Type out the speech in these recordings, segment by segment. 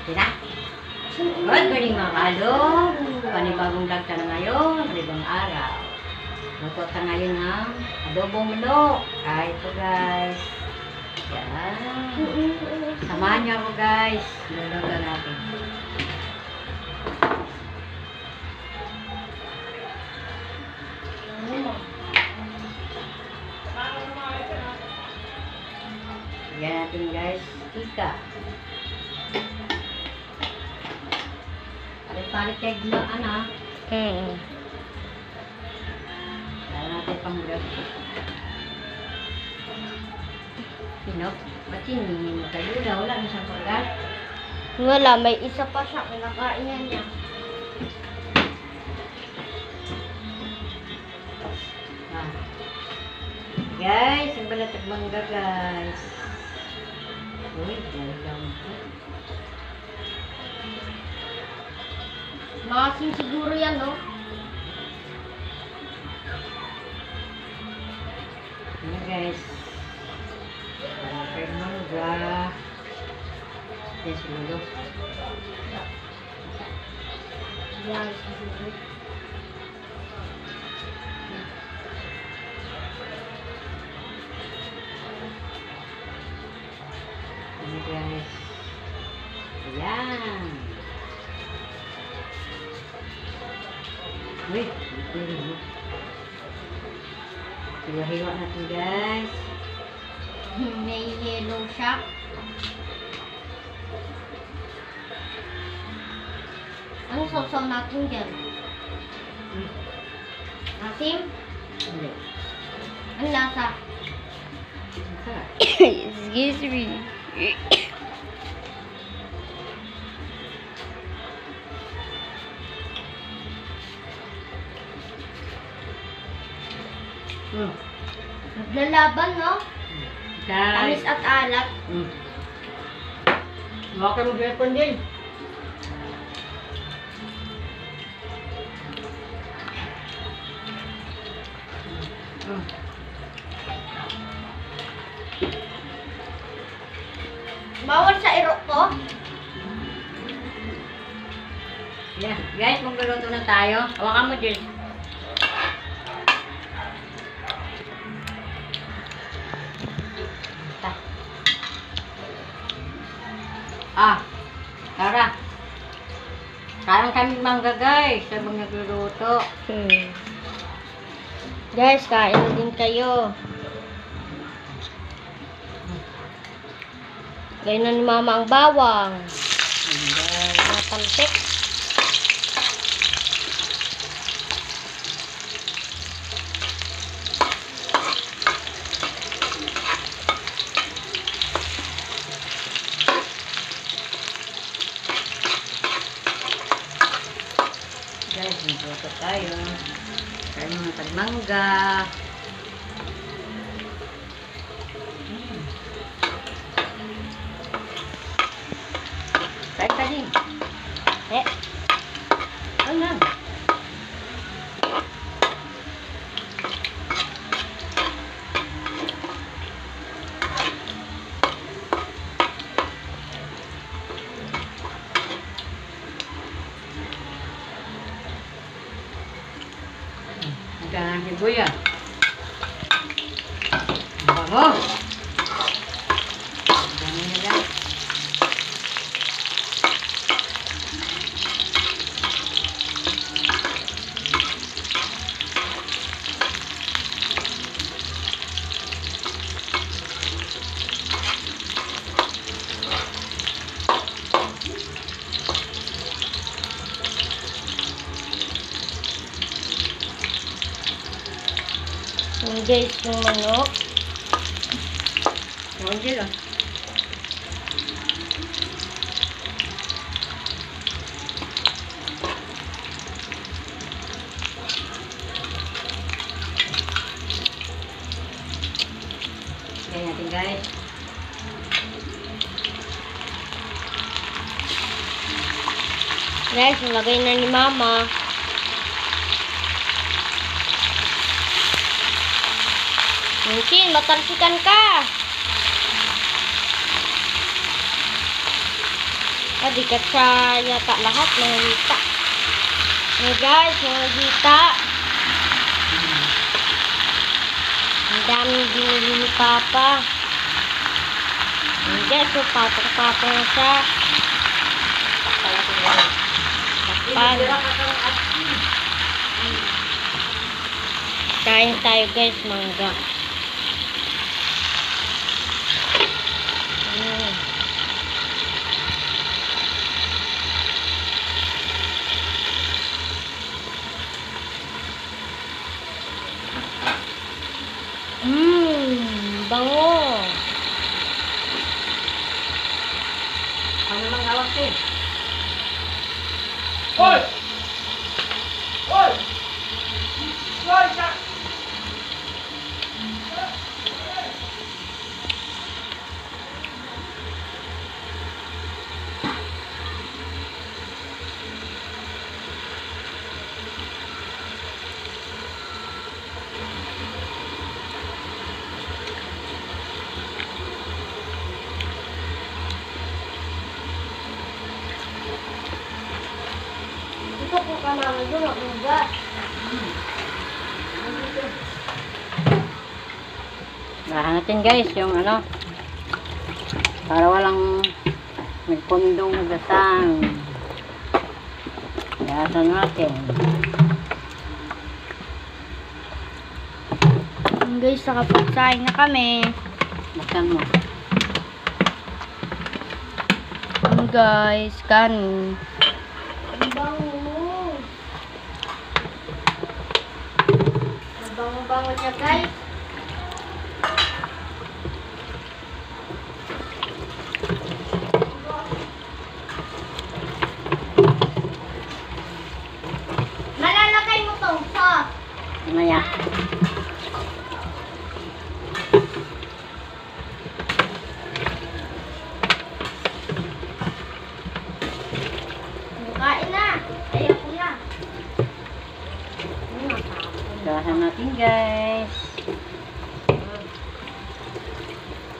Okay na? Good morning mga kalong. Panibagong vlog ka na ngayon. Panibagong araw. Luto ka ngayon ng adobong manok. Ito guys. Yan. Samahan niyo ako guys. Luluto natin. Yan natin guys. Ika. Palit kayo gila, ana. Kaya natin pangulog. Pinok? Ba't yun? Kayo na, wala na siyang pagkat? Wala, may isa pa siya. Kinakain niya. Guys, ang balat at mangga guys. Uy, dalang. Maasim siguro yan, no? Ano guys? Parang mangga. Yes, lulo. Yan, siguro. Ano guys? Ayan. Uy, pwede mo. Hiwa-hiwa natin guys. May yellow siya. Ano sausaw natin dyan? Asim? Hindi. Ang lasa? Ang sarap. Excuse me. Naglalaban, no? Guys. Tamis at alat. Baka mo cellphone din. Bawal sa irok ko. Yeah, guys, magluluto na tayo. Hawakan mo din. Tara. Kain kami mangga guys. Sabang nagluluto. Guys, kain din kayo. Gaya na ni Mama ang bawang. Matalpik. Guys, nagluto tayo. Kain mga tagmangga. Kain ka din. Ano? Jangan digoyang. Bango. Jangan ya guys. Guys, yung manok. Oke lah. Oke natin guys. Guys, nilagay na ni Mama. Mungkin, matalsikan ka. Di ka siya yata lahat mga gita. Guys, mga gita. Ang daming binili ni Papa. Guys, so patong-patong na siya. Takpan. Kain tayo guys, mangga. Bango. Ano mang awak eh? Hoy! Hoy! Hoy! Ito po ka naman doon, mangga. Lahan natin guys yung ano. Para walang nagpundong nagasang. Gasan natin. Guys, nakapagsahin na kami. Buksan mo. Guys, kanin. Ang bango. Ang bango-bango niya, guys. Malalagay mo tong sauce. Maya. Kain na. Ayaw ko na. Gasan natin guys.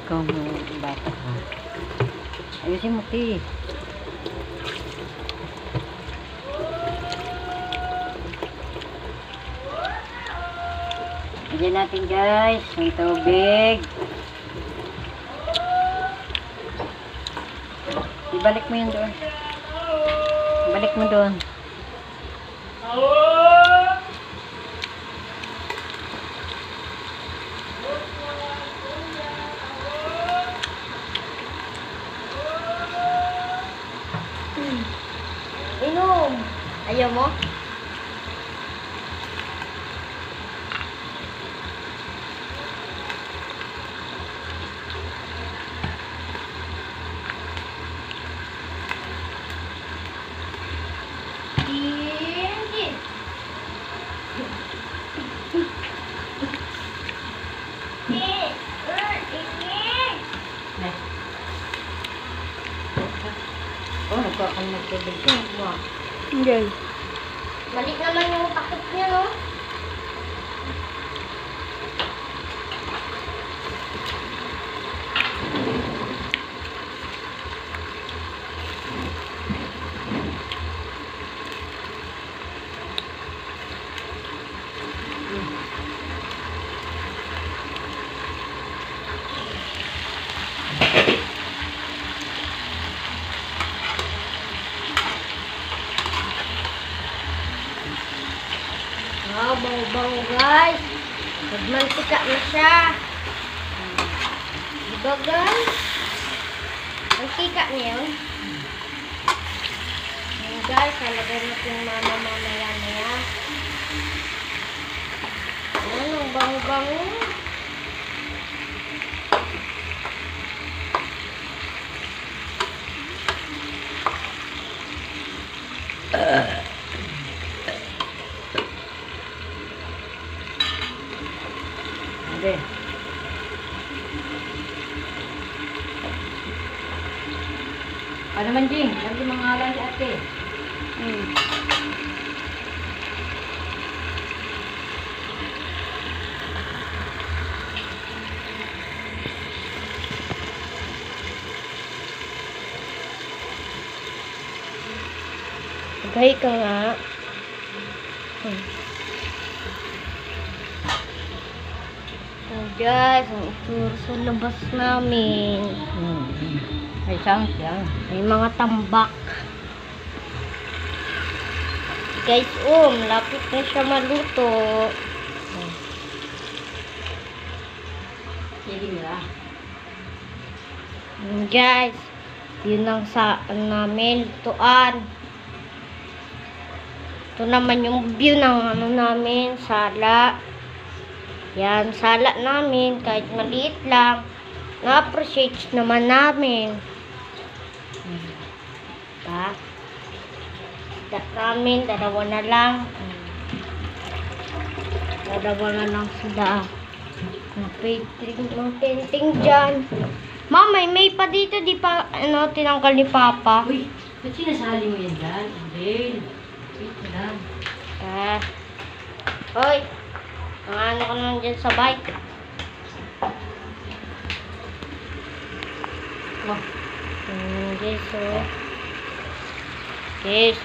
Ikaw mo bata ka. Ayusin mo ti. Lagyan natin guys ng tubig. Ibalik mo yun doon. Balik mo doon. Inom. Ayaw mo? Hindi. Oh, nagkakan ng tubig ko. Wow. Hindi. Mali naman yung takot niya, no? Wow, bango-bango guys. Nagmantika na siya. Diba guys? Mantika niya yun. Ayan guys, halagay natin mamaya na yan. Ayan, ang bango-bango. Hindi. Ano man, Jing? Lagi mga alam ni ate. Maghay ka nga. Oh guys, ang itsura sa labas namin. May sound yan. May mga tambak. Guys, malapit na siya maluto. Sige nila. Guys, yun ang saan namin, lutuan. Ito naman yung view ng ano namin, sala. Yan, sala namin, kahit maliit lang. Na-appreciate naman namin. Diba? Isda namin, dalawa na lang. Dalawa na lang sila. Ang painting dyan. Mama, may pa dito, di pa, tinanggal ni Papa. Uy, ba't sinasali mo yan dyan? Andel. Wait lang. Hoy, ano ka naman dyan sa bike? Oh. Guys, Guys.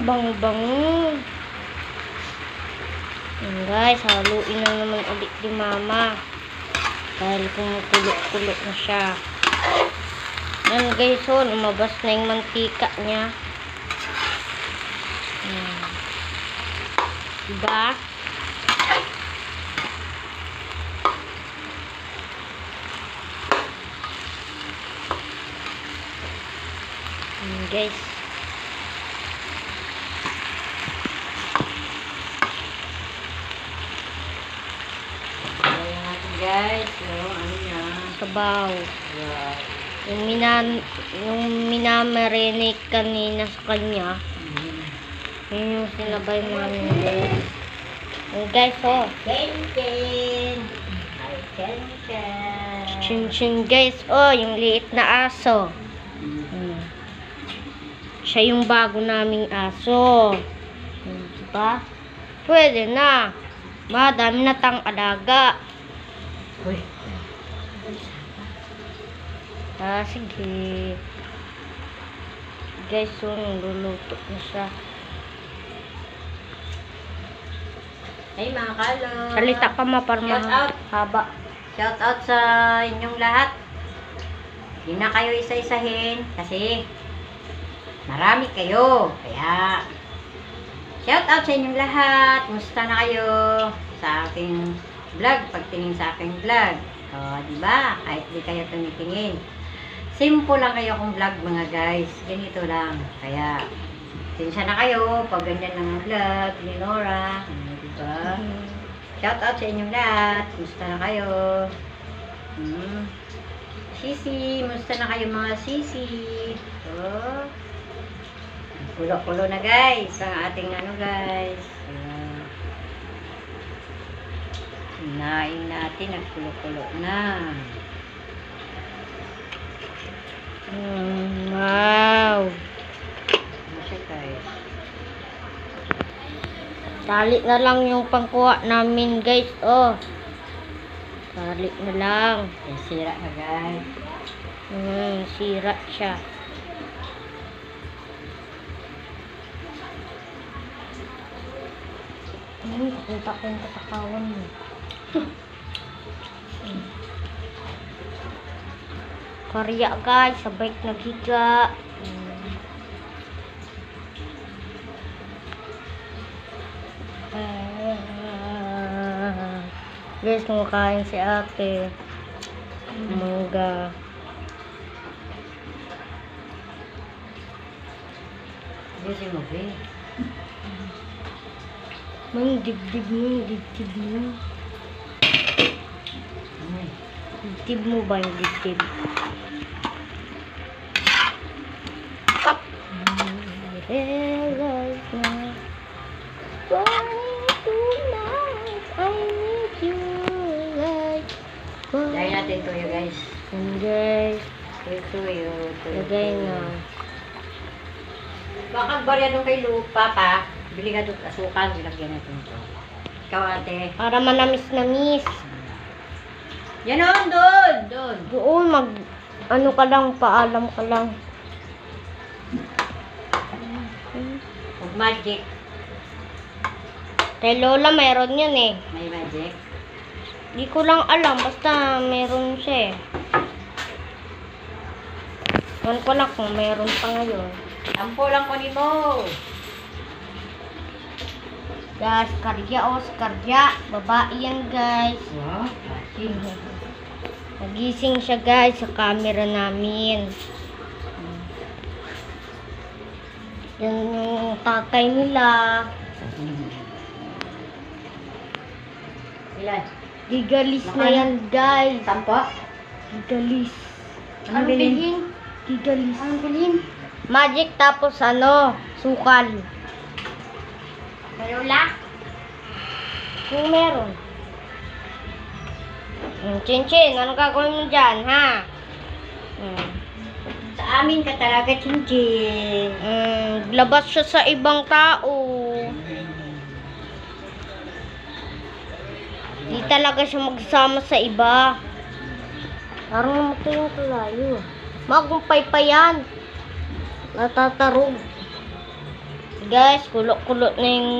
Bango-bango. Guys, haluin na naman ulit ni Mama. Dahil kumukulo-kulo na siya. Yan guys, lumabas na yung mantika niya. Diba? Guys. Ayan natin guys. Yung ano niya. Sabaw. Yeah. Yung minamarinig kanina sa kanya. Yun yung sinabay namin guys. Yung guys, Ken-ken. Ay, ken-ken. Chin-chin guys, yung liit na aso. Siya yung bago naming aso. Diba? Pwede na. Madami na tang alaga. Uy. Sige. Guys, luluto na siya. Hey mga kalo. Salita ka ma para Shout out. haba. Shout out sa inyong lahat. Hindi na kayo isa-isahin kasi marami kayo. Kaya shout out sa inyong lahat. Musta na kayo sa aking vlog? Pagtingin sa aking vlog. O, diba? Kahit di kayo tumitingin. Simple lang kayo kung vlog mga guys. Ganito lang. Kaya sinsya na kayo pag ganyan lang ang vlog ni Nora. Diba? Shout out sa inyong lahat. Musta na kayo? Sisi, musta na kayo mga sisi? Oh. Kulo-kulo na guys. Ang ating ano guys. Hinain natin. Nagkulo-kulo na. Wow. Ano siya guys? Tali na lang yung pangkuha namin guys. Tali na lang. Eh, sira na guys. Sira siya. Punta ko yung katakawan mo. Karya guys, sa bike naghiga. Guys, kumakain si ate. Mangga. Guys, yung mabi. Mang dibdib mo, dibdib mo. Dibdib mo ba yung dibdib? Realize na running tonight, I need you like Dahil natin tuyo guys. and guys, Tuyo. lagay na. Baka barya doon kay Lupa pa. Bili ka doon asukan. Ilagyan natin ito. Ikaw ate. Para manamis-namis. Yan o, doon. Doon, ano ka lang, paalam ka lang. Magic. Kay Lola, meron yun eh. May magic. Di ko lang alam, basta meron siya eh. Ewan ko lang kung meron pa ngayon. Tampo lang ko ni mo. Guys, karya o, karya. Babae yan guys. Wow. Nagising siya guys sa camera namin. Yan yung tatay nila. Ilan? Gigalis na yan guys. Tampo? Gigalis. Anong bilhin? Gigalis. Anong bilhin? Magic tapos ano, sukal. Lola? Kung meron. Chin-chin, anong gagawin mo dyan, ha? Sa amin ka talaga, Chinchin. Labas siya sa ibang tao. Di talaga siya magsama sa iba. Parang namatay yung kalayo. Magumpay pa yan. Natatarog. Guys, kulot-kulot na yung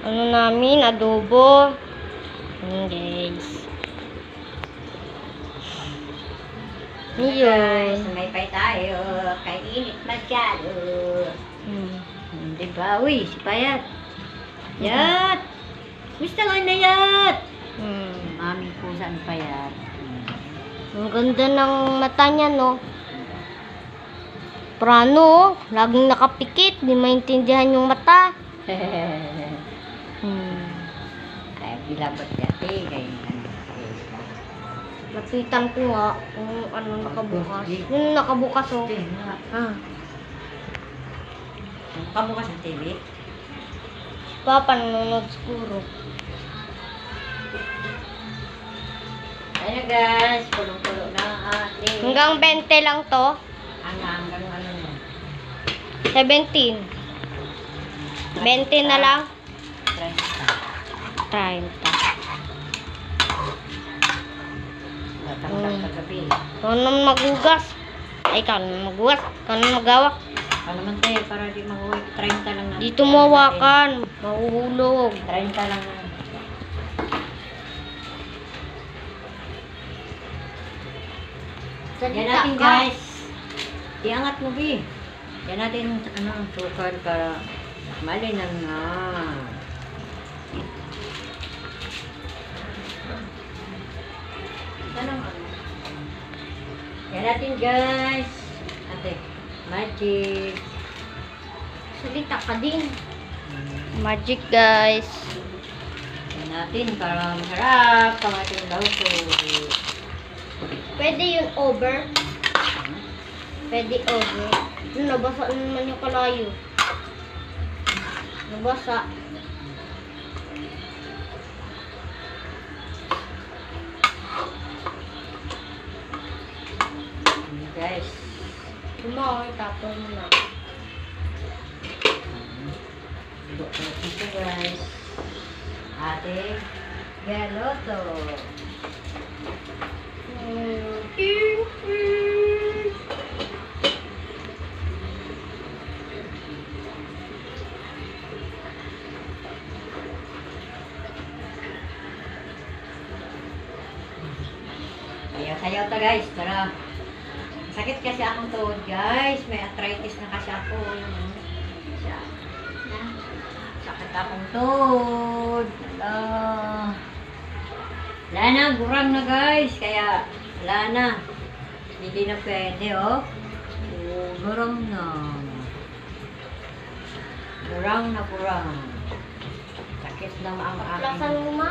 ano namin, adobo. Guys. Guys, Yun. sumay tayo. Kay init masyado. Hmm. Diba? Uy, si Payat. Yat! Gusto nga na Yat! Mami po saan Payat. Ang ganda ng mata niya, no? Prano, laging nakapikit. Di maintindihan yung mata. Ay, bilabot yate. Kaya Lapitan ko nga kung ano nakabukas. Yung nakabukas, oh. Ah. Kamukas ng TV? Papa, nanonood siguro. Ayan guys, pulong-pulo na ang ating. Hanggang 20 lang to. Hanggang ano na. 17. 20 na lang. 30. 30. Batang kagabi. Ikaw naman magugas. Ay, ikaw naman magugas. Ikaw naman magawak. Ano naman tayo, para di mahuwi. 30 lang na. Dito mawakan. Mahuhulog. 30 lang na. Yan natin guys. Iangat mo bi. Yan natin ano, sukal para malinang na. Tanong ano. Yan natin guys. Ate, magic. Salita ka din. Magic, guys. Yan natin para masarap ang ating lauso. Pwede yun over. Pwede over. Nabasa naman yung kalayo. Nabasa. Guys. Tumaw, tapon mo na. Ito guys. Ating galoto. Sayaw ta guys, para sakit kasi akong tuhod guys, may arthritis na kasi ako. Sakit akong tuhod. Wala na, gurang na guys, kaya wala na. Hindi na pwede oh. Gurang na. Gurang na gurang. Sakit na ang aking. Plasan mo ma?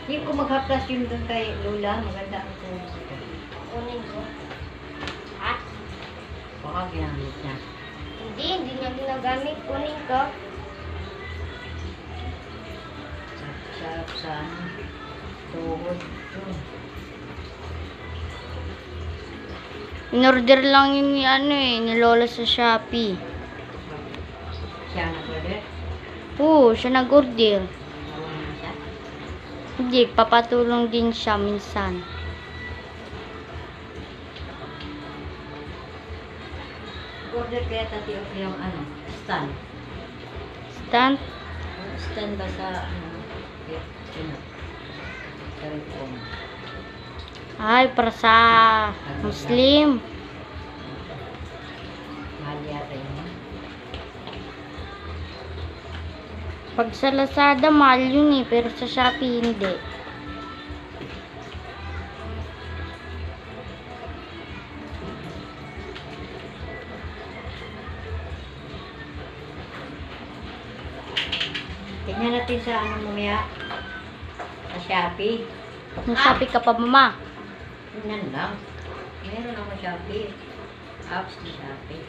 Hindi ko maghaplas yun doon kay Lola. Maganda ang tuhod. Kunin ko. Ha? Baka ginamit niya. Hindi niya ginagamit. Kunin ko. Sarap sa tuhod. In-order lang yun ni ano eh, ni Lola sa Shopee. Siya nag-order. Oo, siya nag-order. Nawa na siya. Hindi, papatulong din siya minsan. Mag-order kaya tati of yung ano, stand. Stand. Stand ba sa ano? Cellphone. Ay, para sa Muslim. Mahal yata yun. Pag sa Lazada, mahal yun eh. Pero sa Shopee, hindi. Tingnan natin sa ano mamaya. Sa Shopee. May Shopee ka pa, mama. Tingnan lang. Meron ako Shopee. Apps ni Shopee.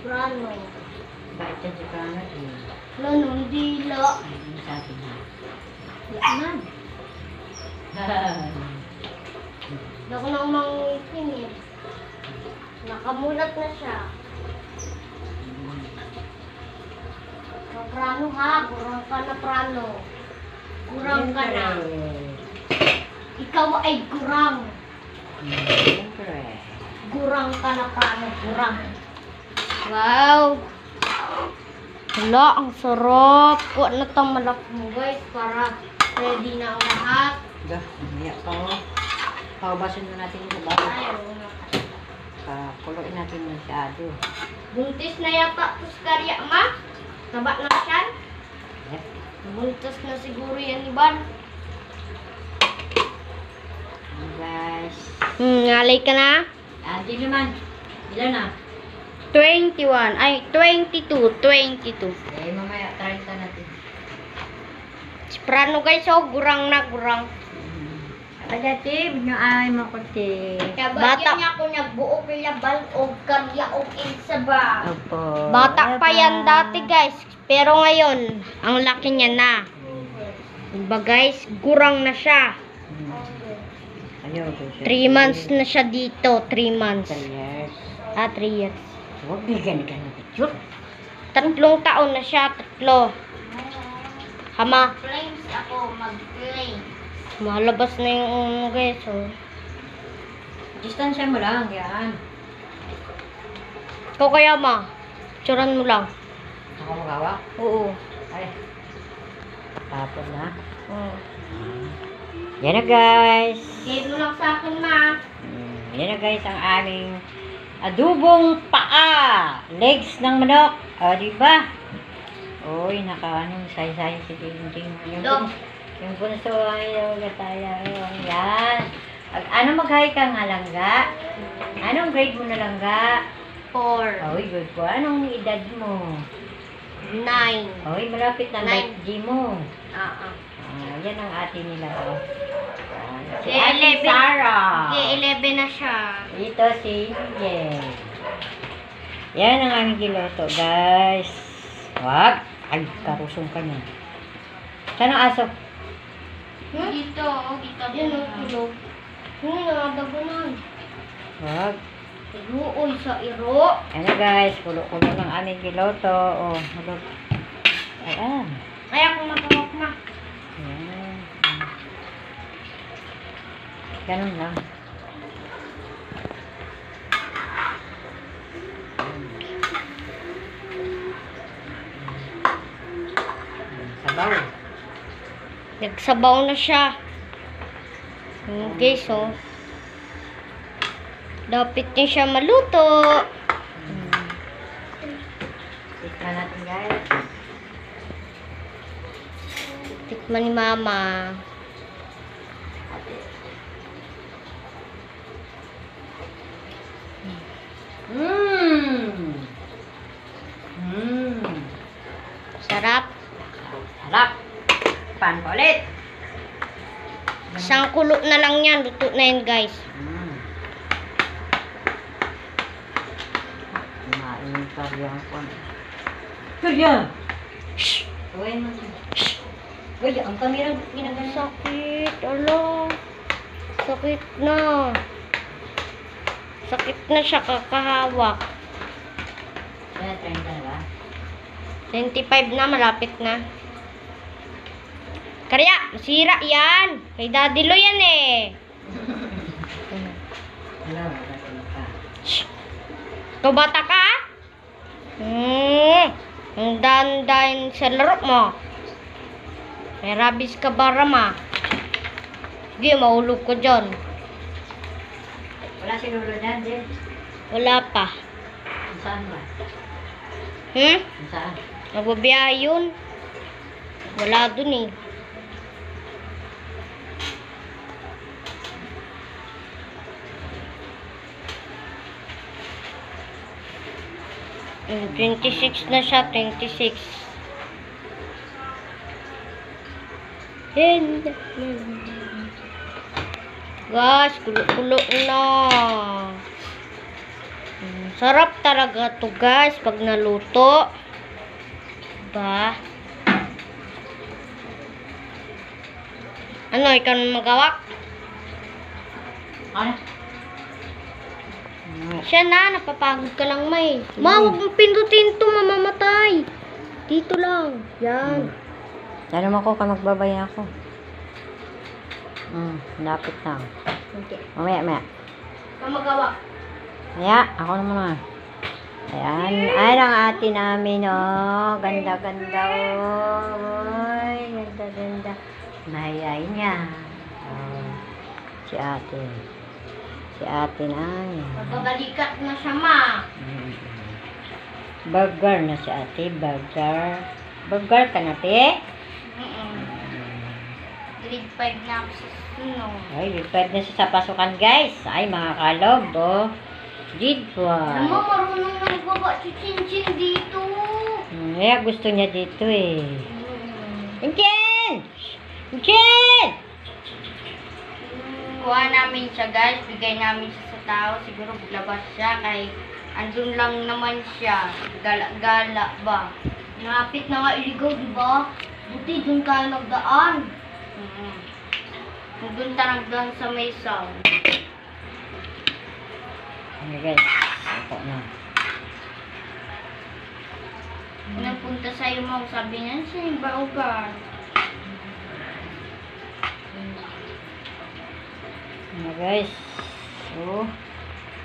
Prano. Bakit yan si Prana? Lalo, hindi la. Ay, yung sabi na. Yan. Hindi ako nang mangitin eh. Nakamulat na siya. Prano ha, gurang ka na prano. Gurang ka na. Ikaw ay gurang. Siyempre. Gurang ka na prano, gurang. Wow! Hala, ang sarap. Kuha na itong malak mo guys para ready na ang lahat. Ga, mamaya pa oh. Paubasan mo natin yung bago. Ayaw na. Pakuloyin natin masyado. Buntis na yata ito si Karya, ma. Taba na siya. Yep. Buntis na siguro yan, Iban. Guys. Ngalay ka na? Di naman. Ilan na? 21. Ay, 22. 22. Eh, mamaya, 30 natin. Si Prano guys, oh. Gurang na, gurang. Dati, nyo ay makunti. Bata niya ako nagbuo kaya bal o Karya o Ilsa ba? Opo. Bata pa yan dati guys. Pero ngayon, ang laki niya na. Diba guys, gurang na siya. Ayaw, 3 months na siya dito. 3 months. 3 years. 3 years. Huwag bigyan ka ng picture. 3 taon na siya. 3. Hama. Flames ako, mag-flame. Malabas na yung guys, oh. Distansya mo lang, yan. Ikaw kaya, ma? Tsuran mo lang. Ako magawa? Oo. Ay. Tapos na. Mm. Yan na guys. Give mo lang sa akin, ma. Yan na guys ang aming adubong paa. Legs ng manok. O, diba? Uy, naka-ano, say-say si Ding-Ding. Yung punso ay tayo. Yan. Ano mag-hi ka nga, Langga? Anong grade mo na, Langga? 4. Uy, good po. Anong edad mo? 9. Uy, malapit na birthday mo. Yan ang ate nila. Oh. Si Ate Sarah. 11 na siya. Ito si Jen. Yan ang aming giloto, guys. Wag. Ay, karusong ka niya. Saan ang aso? Dito. Yan ang tulog. Nadagunan. Wag. Luoy sa iro. Ano guys, kulo-kulo ng aming giloto. Oh, hulog. Ayan. Kaya kung matawag na. Ayan. Ganun lang. Sabaw. Nagsabaw na siya. Guys, oh. Dapat din siya maluto. Tikman natin guys. Tikman ni Mama. Sarap. Sarap. Pan pa ulit. Isang kulo na lang yan. Luto na yan, guys. Kumain pa rin ako. Kaya! Shhh! Uy, shhh! Uy, ang kamera ginagano. Sakit. Alo. Sakit na. Sakit na siya kakahawak. Kaya, 30 na ba? 25 na, malapit na. Karya, masira yan. Kay Daddy Lo yan eh. Hello, bakit ka? Shh. Ikaw bata ka? Ang dandan sa laro mo. May rabies ka ba, Rama? Sige, mahulog ko dyan. Wala siguro dyan, din. Wala pa. Saan ba? Saan? Nagbabiyahe yun. Wala dun eh. Mm, 26 na siya, 26. Guys, kulo-kulo na. Sarap talaga to guys pag naluto. Ba? Ano, ikaw na magawa? Ano? Siya na, napapagod ka lang may. Ma, huwag mong pindutin to, mamamatay. Dito lang. Yan. Tanong ako ka magbabay ako. Lapit na. Okay. Mamaya. Ikaw magawa. Maya, ako naman. Ayan. Ayan ang ate namin, oh. Ganda-ganda, oh. Ay, ganda-ganda. Mahayay niya. Oh. Si ate. Si ate na. Magpabalikat na siya, ma. Burger na si ate. Burger. Burger ka na, te? Grade 5 na ako sa suno. Ay, required na siya sa pasukan, guys. Ay, mga kalog, oh. Grade 5. Alam mo, marunong na magbaba si Chinchin dito. Kaya gusto niya dito, eh. Inchen! Inchen! Kuha namin siya guys, bigay namin siya sa tao. Siguro labas siya kay andun lang naman siya. Gala-gala ba? Napit na nga iligaw, di ba? Buti dun tayo nagdaan. Dun tayo nagdaan sa may sound. Okay, guys. Ako na. Napunta sa'yo mo, sabi niya, siya yung baugan. Guys. So,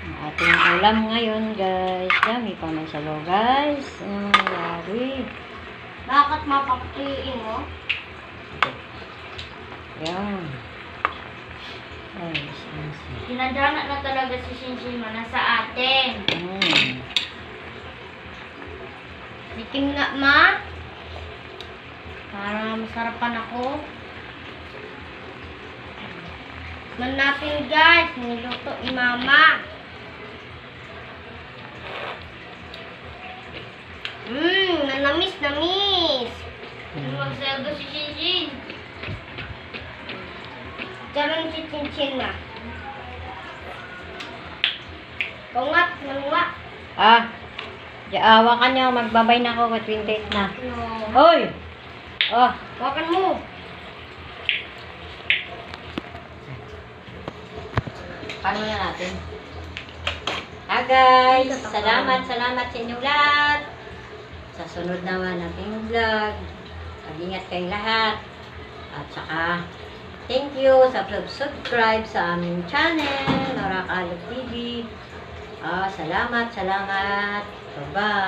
ang ating ulam ngayon, guys. Dami pa may sabaw, guys. Ano nangyari? Bakit mapapatuyin mo? Yan. Ay, sinsi. Sinadana na talaga si Shinshin na sa atin. Sikim nga, ma. Para masarapan ako. Manapin guys, niluto ni mama. Namis. Magsaldo si Shinshin. Karon si Chinchin na. Tungat, nanguha. Awa ka niya. Magbabay na ako. 28 na. Hoy! Oh! Wakan mo. Paano na natin? Guys! Salamat sa inyong lahat. Sa sunod naman nating vlog. Mag-ingat kayong lahat. At saka, thank you sa subscribe sa aming channel, Nora Calog TV. Salamat. Bye-bye.